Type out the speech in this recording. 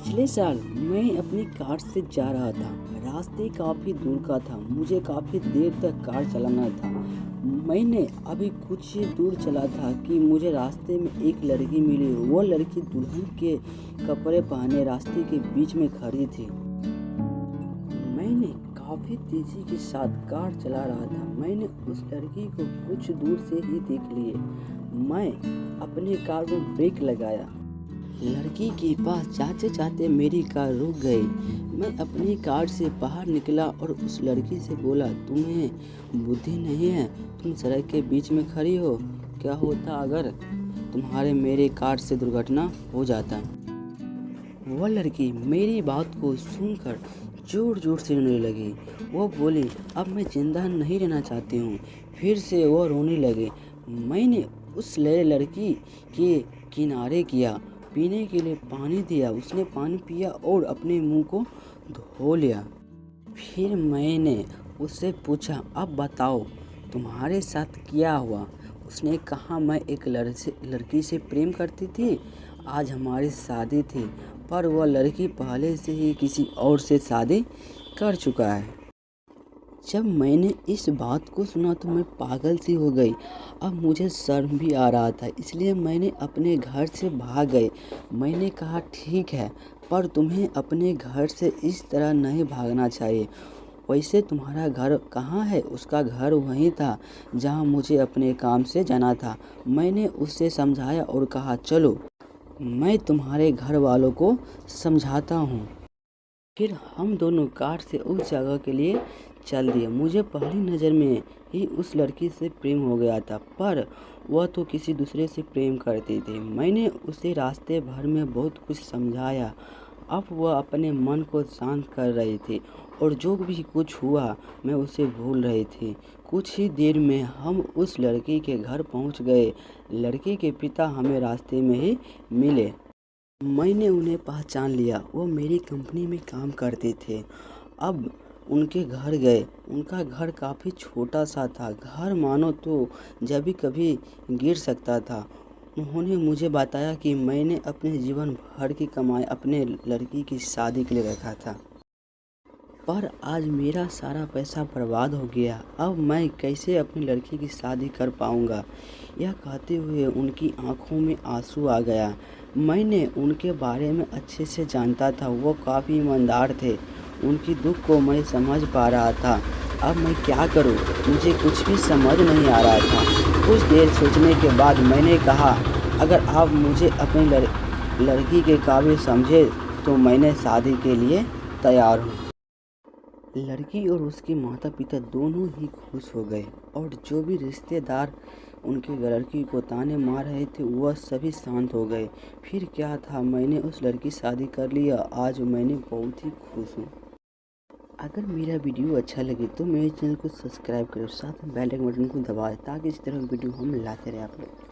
पिछले साल मैं अपनी कार से जा रहा था। रास्ते काफ़ी दूर का था। मुझे काफ़ी देर तक कार चलाना था। मैंने अभी कुछ दूर चला था कि मुझे रास्ते में एक लड़की मिली। वो लड़की दुल्हन के कपड़े पहने रास्ते के बीच में खड़ी थी। मैंने काफ़ी तेज़ी के साथ कार चला रहा था। मैंने उस लड़की को कुछ दूर से ही देख लिया। मैं अपने कार में ब्रेक लगाया। लड़की के पास जाते जाते मेरी कार रुक गई। मैं अपनी कार से बाहर निकला और उस लड़की से बोला, तुम्हें बुद्धि नहीं है? तुम सड़क के बीच में खड़ी हो। क्या होता अगर तुम्हारे मेरे कार से दुर्घटना हो जाता? वह लड़की मेरी बात को सुनकर जोर जोर से रोने लगी। वो बोली, अब मैं जिंदा नहीं रहना चाहती हूँ। फिर से वो रोने लगी। मैंने उस लड़की के किनारे किया, पीने के लिए पानी दिया। उसने पानी पिया और अपने मुंह को धो लिया। फिर मैंने उससे पूछा, अब बताओ तुम्हारे साथ क्या हुआ? उसने कहा, मैं एक लड़की से प्रेम करती थी। आज हमारी शादी थी, पर वह लड़की पहले से ही किसी और से शादी कर चुका है। जब मैंने इस बात को सुना तो मैं पागल सी हो गई। अब मुझे शर्म भी आ रहा था, इसलिए मैंने अपने घर से भाग गई। मैंने कहा, ठीक है, पर तुम्हें अपने घर से इस तरह नहीं भागना चाहिए। वैसे तुम्हारा घर कहाँ है? उसका घर वहीं था जहाँ मुझे अपने काम से जाना था। मैंने उसे समझाया और कहा, चलो मैं तुम्हारे घर वालों को समझाता हूँ। फिर हम दोनों कार से उस जगह के लिए चल दिए। मुझे पहली नज़र में ही उस लड़की से प्रेम हो गया था, पर वह तो किसी दूसरे से प्रेम करती थी। मैंने उसे रास्ते भर में बहुत कुछ समझाया। अब वह अपने मन को शांत कर रही थी और जो भी कुछ हुआ मैं उसे भूल रही थी। कुछ ही देर में हम उस लड़की के घर पहुंच गए। लड़की के पिता हमें रास्ते में ही मिले। मैंने उन्हें पहचान लिया। वो मेरी कंपनी में काम करते थे। अब उनके घर गए। उनका घर काफ़ी छोटा सा था। घर मानो तो जब भी कभी गिर सकता था। उन्होंने मुझे बताया कि मैंने अपने जीवन भर की कमाई अपने लड़की की शादी के लिए रखा था, पर आज मेरा सारा पैसा बर्बाद हो गया। अब मैं कैसे अपनी लड़की की शादी कर पाऊँगा? यह कहते हुए उनकी आंखों में आंसू आ गया। मैंने उनके बारे में अच्छे से जानता था। वो काफ़ी ईमानदार थे। उनकी दुख को मैं समझ पा रहा था। अब मैं क्या करूं? मुझे कुछ भी समझ नहीं आ रहा था। कुछ देर सोचने के बाद मैंने कहा, अगर आप मुझे अपनी लड़की के काबिल समझे तो मैं शादी के लिए तैयार हूँ। लड़की और उसके माता पिता दोनों ही खुश हो गए और जो भी रिश्तेदार उनके लड़की को ताने मार रहे थे वह सभी शांत हो गए। फिर क्या था, मैंने उस लड़की से शादी कर लिया। आज मैंने बहुत ही खुश हूँ। अगर मेरा वीडियो अच्छा लगे तो मेरे चैनल को सब्सक्राइब करें, साथ में बेल आइकन बटन को दबाएं ताकि इस तरह की वीडियो हम लाते रहें आप लोग।